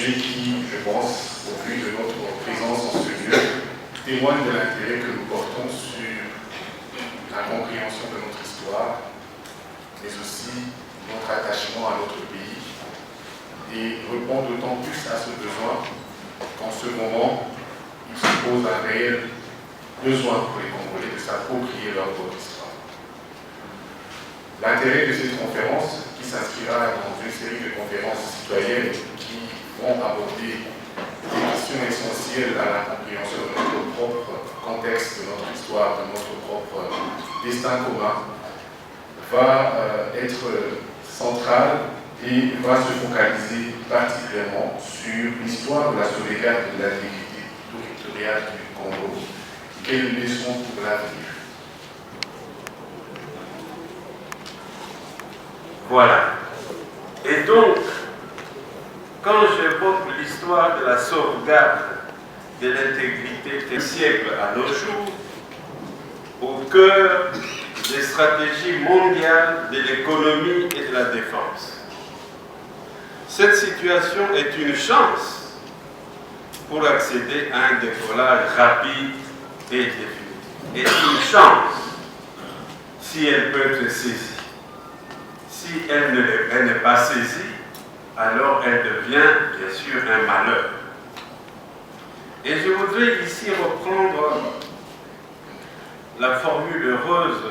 sujet qui, je pense, au vu de notre présence en ce lieu, témoigne de l'intérêt que nous portons sur la compréhension de notre histoire, mais aussi notre attachement à notre pays, et répond d'autant plus à ce besoin qu'en ce moment, il se pose un réel besoin pour les Congolais de s'approprier leur propre histoire. L'intérêt de cette conférence, qui s'inscrira dans une série de conférences citoyennes qui vont aborder des questions essentielles à la compréhension de notre propre contexte, de notre histoire, de notre propre destin commun, va être central et va se focaliser particulièrement sur l'histoire de la sauvegarde de l'intégrité territoriale du Congo. Quelles leçons pour l'avenir? Voilà. Et donc, quand j'évoque l'histoire de la sauvegarde de l'intégrité du siècle à nos jours, au cœur des stratégies mondiales de l'économie et de la défense, cette situation est une chance pour accéder à un décollage rapide et définitif. Et une chance si elle peut être saisie. Si elle n'est pas saisie, alors elle devient bien sûr un malheur. Et je voudrais ici reprendre la formule heureuse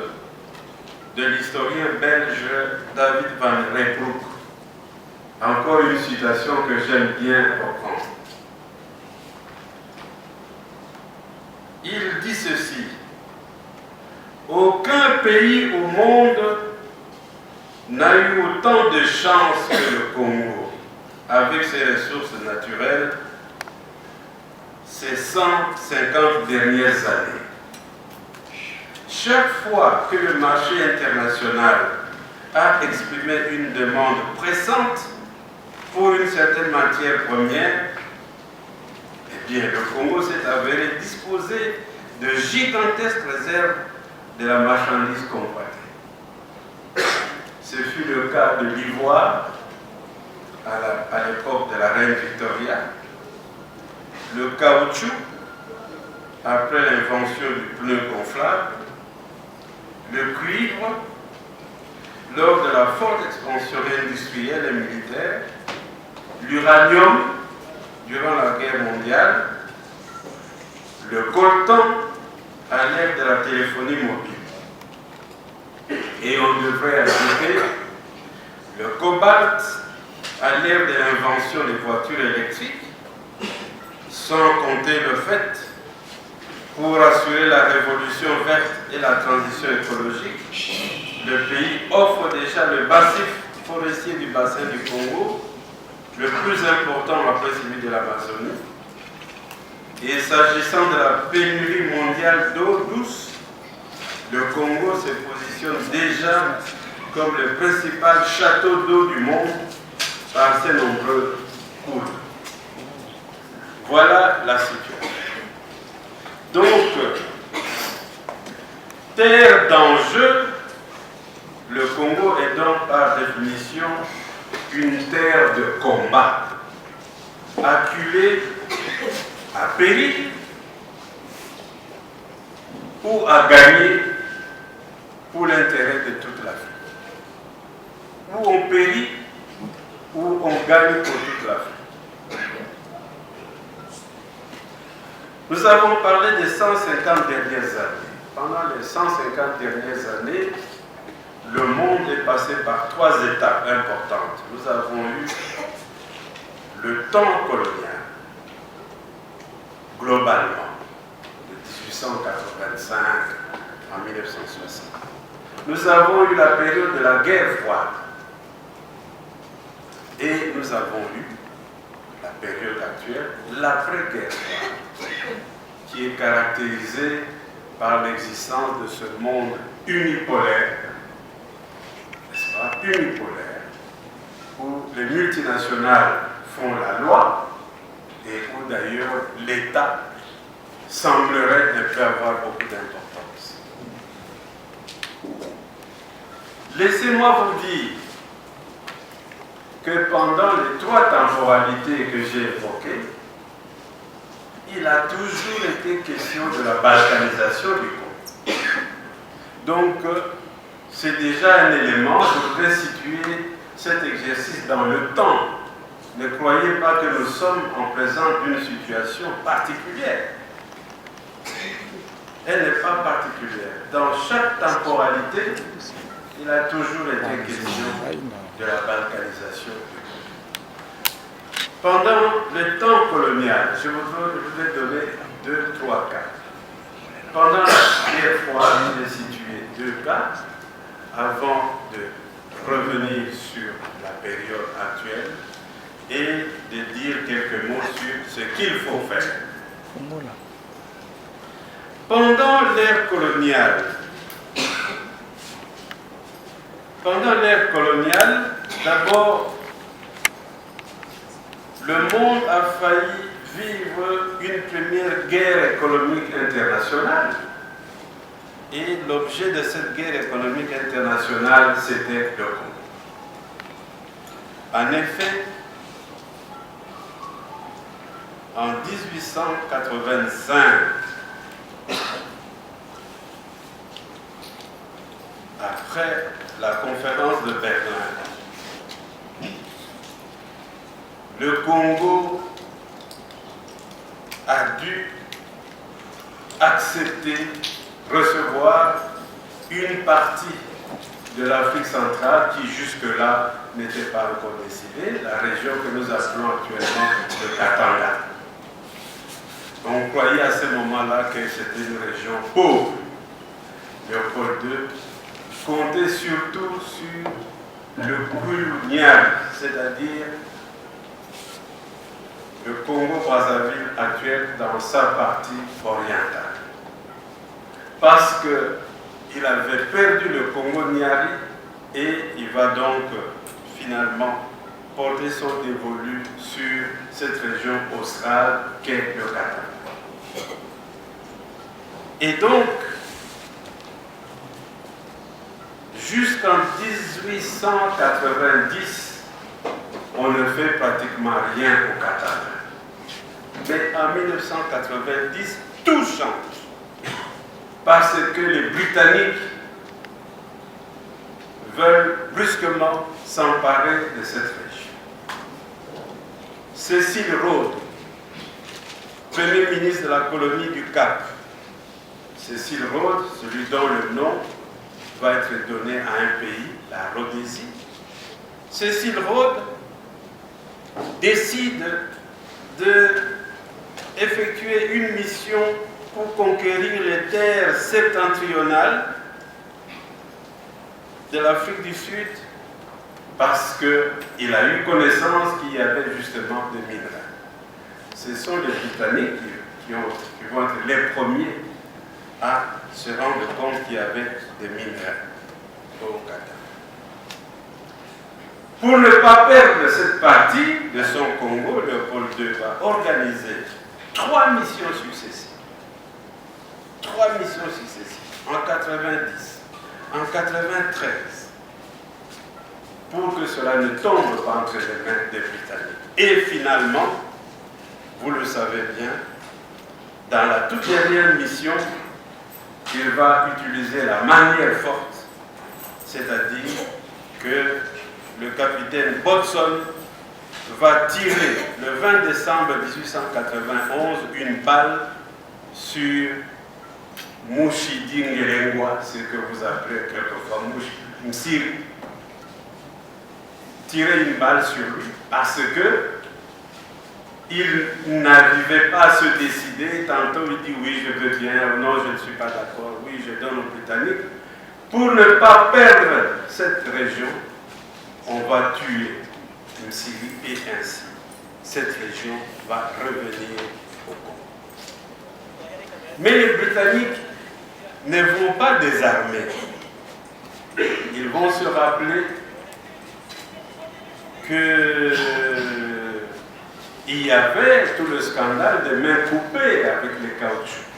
de l'historien belge David van Reymbroek. Encore une citation que j'aime bien reprendre. Il dit ceci: aucun pays au monde n'a eu autant de chance que le Congo, avec ses ressources naturelles, ces 150 dernières années. Chaque fois que le marché international a exprimé une demande pressante pour une certaine matière première, eh bien, le Congo s'est avéré disposer de gigantesques réserves de la marchandise convoitée. Ce fut le cas de l'ivoire à l'époque de la reine Victoria, le caoutchouc après l'invention du pneu gonflable, le cuivre lors de la forte expansion industrielle et militaire, l'uranium durant la guerre mondiale, le coltan à l'ère de la téléphonie mobile. Et on devrait ajouter le cobalt à l'ère de l'invention des voitures électriques, sans compter le fait, pour assurer la révolution verte et la transition écologique, le pays offre déjà le massif forestier du bassin du Congo, le plus important après celui de l'Amazonie. Et s'agissant de la pénurie mondiale d'eau douce, le Congo se positionne déjà comme le principal château d'eau du monde par ses nombreux cours. Voilà la situation. Donc, terre d'enjeu, le Congo est donc par définition une terre de combat, acculée à périr ou à gagner pour l'intérêt de toute l'Afrique. Où on périt, ou on gagne pour toute l'Afrique. Nous avons parlé des 150 dernières années. Pendant les 150 dernières années, le monde est passé par 3 étapes importantes. Nous avons eu le temps colonial, globalement, de 1885 à 1960. Nous avons eu la période de la guerre froide. Et nous avons eu la période actuelle, l'après-guerre froide, qui est caractérisée par l'existence de ce monde unipolaire, n'est-ce pas, unipolaire, où les multinationales font la loi et où d'ailleurs l'État semblerait ne plus avoir beaucoup d'importance. Laissez-moi vous dire que pendant les 3 temporalités que j'ai évoquées, il a toujours été question de la balkanisation du Congo. Donc, c'est déjà un élément, je voudrais situer cet exercice dans le temps. Ne croyez pas que nous sommes en présence d'une situation particulière. Elle n'est pas particulière. Dans chaque temporalité, il a toujours été question de la balkanisation. Pendant le temps colonial, je voudrais donner 2-3 cas. Pendant la première fois, j'ai situé 2 cas avant de revenir sur la période actuelle et de dire quelques mots sur ce qu'il faut faire. Pendant l'ère coloniale, d'abord, le monde a failli vivre une première guerre économique internationale. Et l'objet de cette guerre économique internationale, c'était le Congo. En effet, en 1885, après la conférence de Berlin, le Congo a dû accepter, recevoir une partie de l'Afrique centrale qui jusque-là n'était pas encore décidée, la région que nous appelons actuellement le Katanga. On croyait à ce moment-là que c'était une région pauvre. Léopold II comptait surtout sur le Kouilou-Nial, c'est-à-dire le Congo-Brazzaville actuel dans sa partie orientale. Parce qu'il avait perdu le Congo-Niari et il va donc finalement porter son dévolu sur cette région australe qu'est le Katanga. Et donc, jusqu'en 1890, on ne fait pratiquement rien au Katanga. Mais en 1990, tout change. Parce que les Britanniques veulent brusquement s'emparer de cette région. Cecil Rhodes, Premier ministre de la colonie du Cap. Cecil Rhodes, celui dont le nom va être donné à un pays, la Rhodésie. Cecil Rhodes décide d'effectuer une mission pour conquérir les terres septentrionales de l'Afrique du Sud parce qu'il a eu connaissance qu'il y avait justement des minerais. Ce sont les Britanniques qui vont être les premiers à se rendre compte qu'il y avait des minerais au Katanga. Pour ne pas perdre cette partie de son Congo, Léopold II va organiser 3 missions successives. 3 missions successives, en 90, en 93, pour que cela ne tombe pas entre les mains des Britanniques. Et finalement, vous le savez bien, dans la toute dernière mission, il va utiliser la manière forte, c'est-à-dire que le capitaine Bodson va tirer le 20 décembre 1891 une balle sur Mouchidingelengwa, ce que vous appelez quelquefois Mouchidingelengwa, tirer une balle sur lui parce que il n'arrivait pas à se décider. Tantôt il dit oui je veux bien, non je ne suis pas d'accord, oui je donne aux Britanniques. Pour ne pas perdre cette région, on va tuer Msiri et ainsi cette région va revenir au Congo. Mais les Britanniques ne vont pas désarmer. Ils vont se rappeler qu'il y avait tout le scandale des mains coupées avec les caoutchoucs.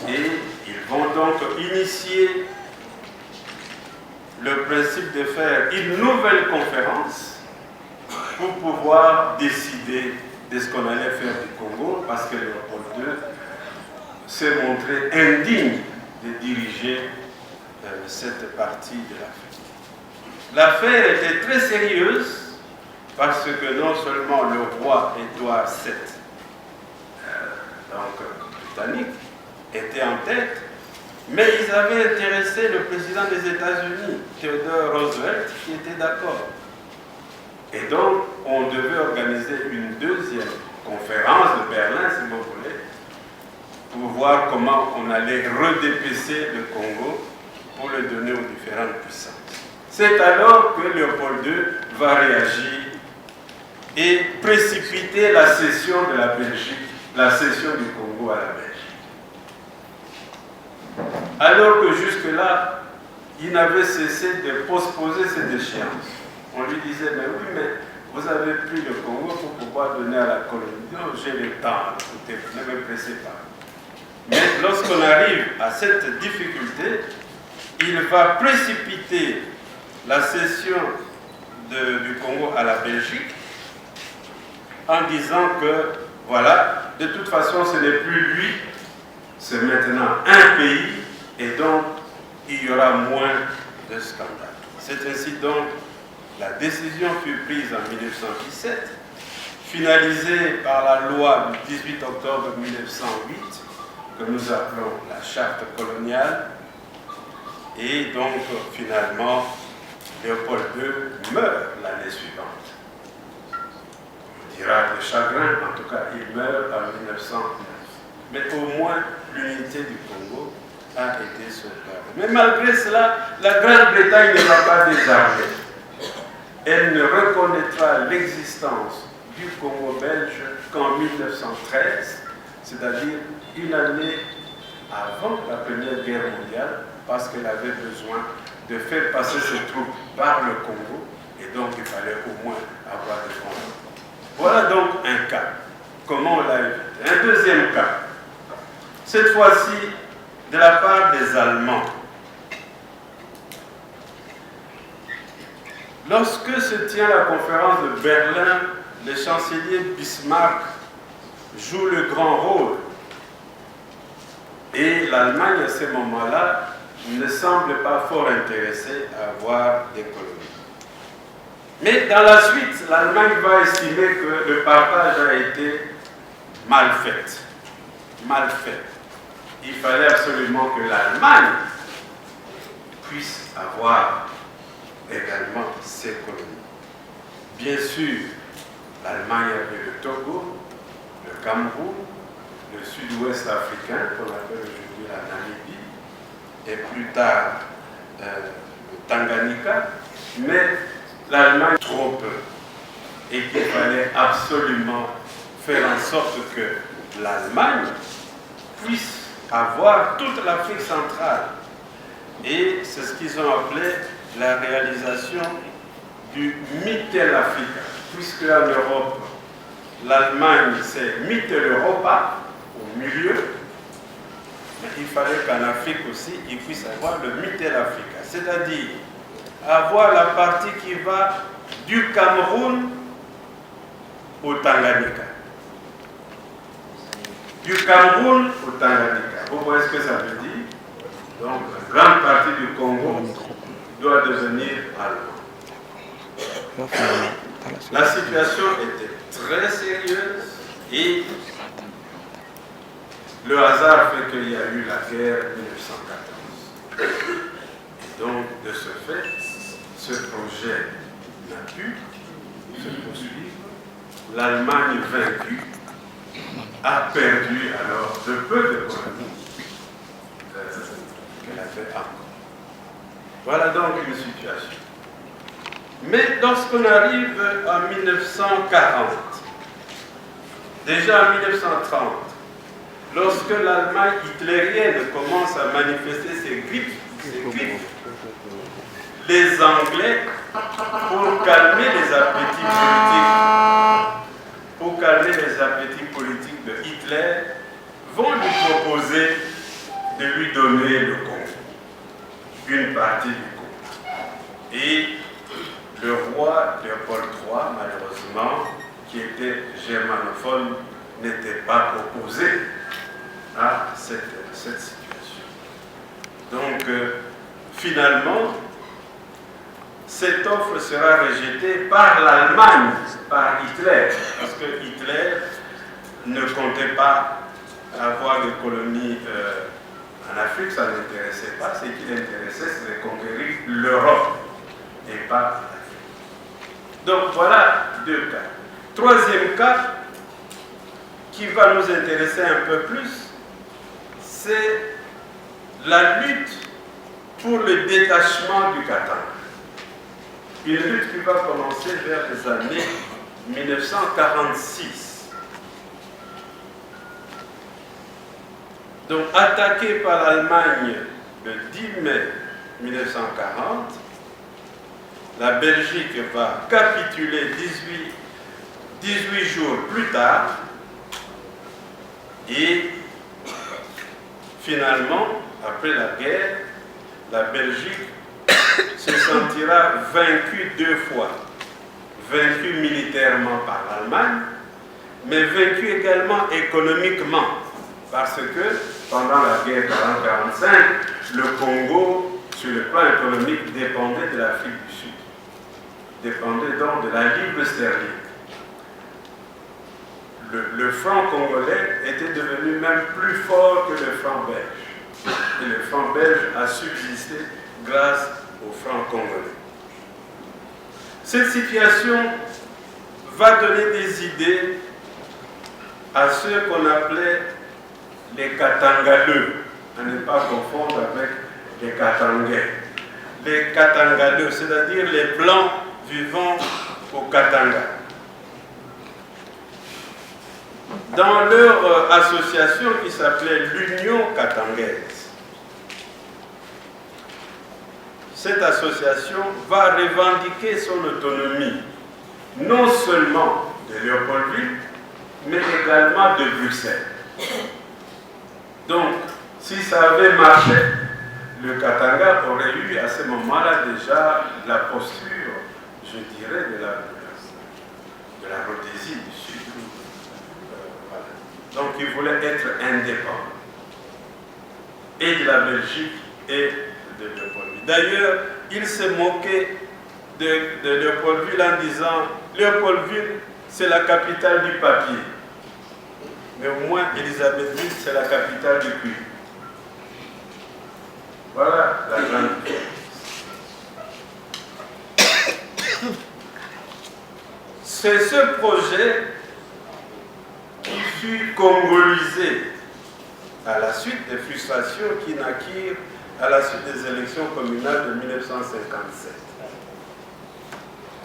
Et ils vont donc initier le principe de faire une nouvelle conférence pour pouvoir décider de ce qu'on allait faire du Congo, parce que Léopold II s'est montré indigne de diriger cette partie de l'Afrique. L'affaire était très sérieuse parce que non seulement le roi Édouard VII, britannique, était en tête, mais ils avaient intéressé le président des États-Unis, Theodore Roosevelt, qui était d'accord. Et donc, on devait organiser une deuxième conférence de Berlin, si vous voulez, pour voir comment on allait redépecer le Congo pour le donner aux différentes puissances. C'est alors que Léopold II va réagir et précipiter la cession de la Belgique, la cession du Congo à la Belgique. Alors que jusque-là, il n'avait cessé de postposer cette échéance. On lui disait, mais oui, mais vous avez pris le Congo pour pouvoir donner à la colonie. Non, j'ai le temps, écoutez, ne me pressez pas. Mais lorsqu'on arrive à cette difficulté, il va précipiter la cession du Congo à la Belgique en disant que, voilà, de toute façon, ce n'est plus lui, c'est maintenant un pays, et donc il y aura moins de scandales. C'est ainsi donc la décision fut prise en 1917, finalisée par la loi du 18 octobre 1908, que nous appelons la charte coloniale, et donc finalement Léopold II meurt l'année suivante. On dira de chagrin, en tout cas il meurt en 1909. Mais au moins l'unité du Congo a été sauvegardée. Mais malgré cela, la Grande-Bretagne ne va pas désarmer. Elle ne reconnaîtra l'existence du Congo belge qu'en 1913, c'est-à-dire une année avant la Première Guerre mondiale, parce qu'elle avait besoin de faire passer ses troupes par le Congo, et donc il fallait au moins avoir des Congos. Voilà donc un cas. Comment on l'a évité? Un deuxième cas, cette fois-ci de la part des Allemands. Lorsque se tient la conférence de Berlin, le chancelier Bismarck joue le grand rôle. Et l'Allemagne, à ce moment-là, ne semble pas fort intéressée à avoir des colonies. Mais dans la suite, l'Allemagne va estimer que le partage a été mal fait. Mal fait. Il fallait absolument que l'Allemagne puisse avoir également ses colonies. Bien sûr, l'Allemagne avait le Togo, le Cameroun, le sud-ouest africain, qu'on appelle aujourd'hui la Namibie, et plus tard le Tanganyika, mais l'Allemagne trop peu. Et qu'il fallait absolument faire en sorte que l'Allemagne puisse avoir toute l'Afrique centrale. Et c'est ce qu'ils ont appelé la réalisation du Mittelafrique, puisque en Europe, l'Allemagne c'est Mitteleuropa, au milieu, mais il fallait qu'en Afrique aussi, il puisse avoir le Mittelafrique, c'est-à-dire avoir la partie qui va du Cameroun au Tanganyika. Du Cameroun au Tanganyika. Vous voyez ce que ça veut dire? Donc, la grande partie du Congo doit devenir allemand. La situation était très sérieuse et le hasard fait qu'il y a eu la guerre 1914. Et donc, de ce fait, ce projet n'a pu se poursuivre. L'Allemagne vaincue a perdu alors de peu de colonies qu'elle avait encore. Voilà donc une situation. Mais lorsqu'on arrive en 1940, déjà en 1930, lorsque l'Allemagne hitlérienne commence à manifester ses griffes, les Anglais, pour calmer les appétits politiques, de Hitler, vont lui proposer de lui donner le Congo, une partie du Congo. Et le roi Léopold III, malheureusement, qui était germanophone, n'était pas opposé à cette situation. Donc, finalement, cette offre sera rejetée par l'Allemagne, par Hitler, parce que Hitler ne comptait pas avoir des colonies en Afrique, ça ne l'intéressait pas. Ce qui l'intéressait, c'est de conquérir l'Europe et pas l'Afrique. Donc voilà deux cas. Troisième cas, qui va nous intéresser un peu plus, c'est la lutte pour le détachement du Katanga. Une lutte qui va commencer vers les années 1946. Donc, attaqué par l'Allemagne le 10 mai 1940, la Belgique va capituler 18 jours plus tard et finalement, après la guerre, la Belgique se sentira vaincue deux fois. Vaincue militairement par l'Allemagne, mais vaincue également économiquement, parce que pendant la guerre 40-45, le Congo, sur le plan économique, dépendait de l'Afrique du Sud, dépendait donc de la livre sterling. Le franc congolais était devenu même plus fort que le franc belge. Et le franc belge a subsisté grâce au franc congolais. Cette situation va donner des idées à ceux qu'on appelait les Katangaleux, à ne pas confondre avec les Katangais. Les Katangaleux, c'est-à-dire les Blancs vivant au Katanga. Dans leur association qui s'appelait l'Union Katangaise, cette association va revendiquer son autonomie, non seulement de Léopoldville, mais également de Bruxelles. Donc, si ça avait marché, le Katanga aurait eu à ce moment-là déjà la posture, je dirais, de la Rhodésie du Sud. Voilà. Donc, il voulait être indépendant, et de la Belgique et de Léopoldville. D'ailleurs, il se moquait de Léopoldville en disant « Léopoldville, c'est la capitale du papier. » Mais au moins, Élisabethville, c'est la capitale du cuir. Voilà la grande différence. C'est ce projet qui fut congolisé à la suite des frustrations qui naquirent à la suite des élections communales de 1957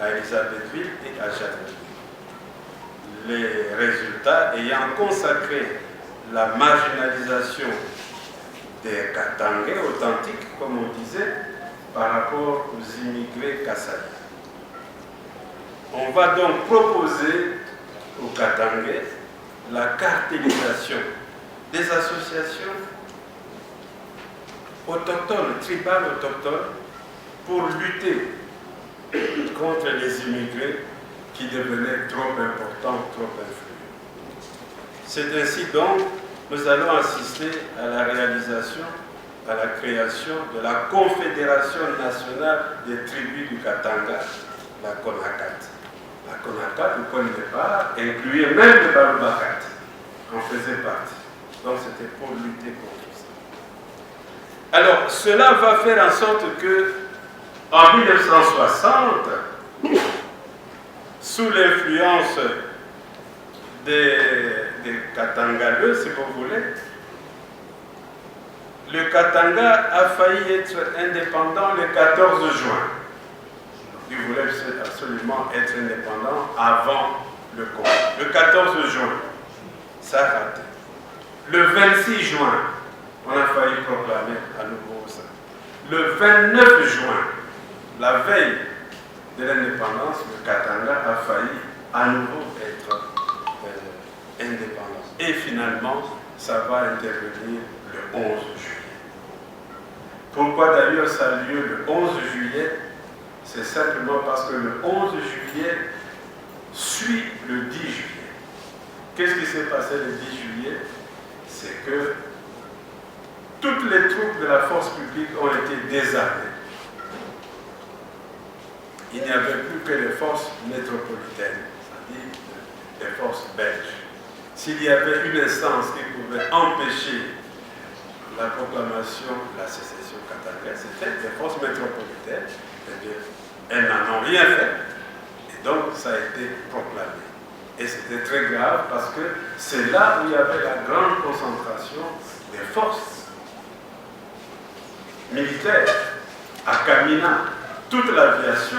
à Élisabethville et à Châteauneuf. Les résultats ayant consacré la marginalisation des Katangais authentiques, comme on disait, par rapport aux immigrés kassais. On va donc proposer aux Katangais la cartélisation des associations autochtones, tribales autochtones, pour lutter contre les immigrés qui devenaient trop importants, trop influents. C'est ainsi donc nous allons assister à la réalisation, à la création de la Confédération nationale des tribus du Katanga, la CONACAT. La CONACAT, au point de départ, incluait même le Balubakat, en faisait partie. Donc c'était pour lutter contre ça. Alors cela va faire en sorte que, en 1960, sous l'influence des Katangaleux, si vous voulez, le Katanga a failli être indépendant le 14 juin. Il voulait absolument être indépendant avant le Congo. Le 14 juin, ça a raté. Le 26 juin, on a failli proclamer à nouveau ça. Le 29 juin, la veille de l'indépendance, le Katanga a failli à nouveau être indépendant. Et finalement, ça va intervenir le 11 juillet. Pourquoi d'ailleurs ça a lieu le 11 juillet? c'est simplement parce que le 11 juillet suit le 10 juillet. Qu'est-ce qui s'est passé le 10 juillet? C'est que toutes les troupes de la force publique ont été désarmées. Il n'y avait plus que les forces métropolitaines, c'est-à-dire les forces belges. S'il y avait une instance qui pouvait empêcher la proclamation de la sécession catalane, c'était les forces métropolitaines. Eh bien, elles n'en ont rien fait. Et donc, ça a été proclamé. Et c'était très grave parce que c'est là où il y avait la grande concentration des forces militaires. À Kamina, toute l'aviation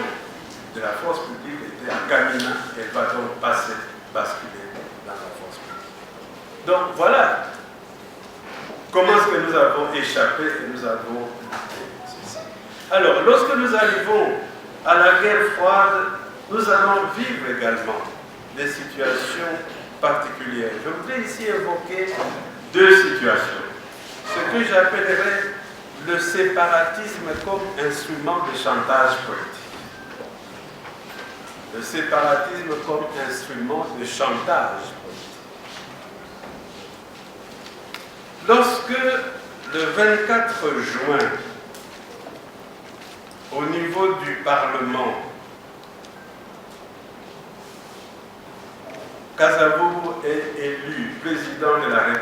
de la force publique était à Kamina. Elle va donc basculer dans la force publique. Donc voilà comment est-ce que nous avons échappé et nous avons lutté ceci. Alors, lorsque nous arrivons à la guerre froide, nous allons vivre également des situations particulières. Je voudrais ici évoquer deux situations. Ce que j'appellerais le séparatisme comme instrument de chantage politique. Le séparatisme comme instrument de chantage politique. Lorsque le 24 juin, au niveau du Parlement, Kasavubu est élu président de la République,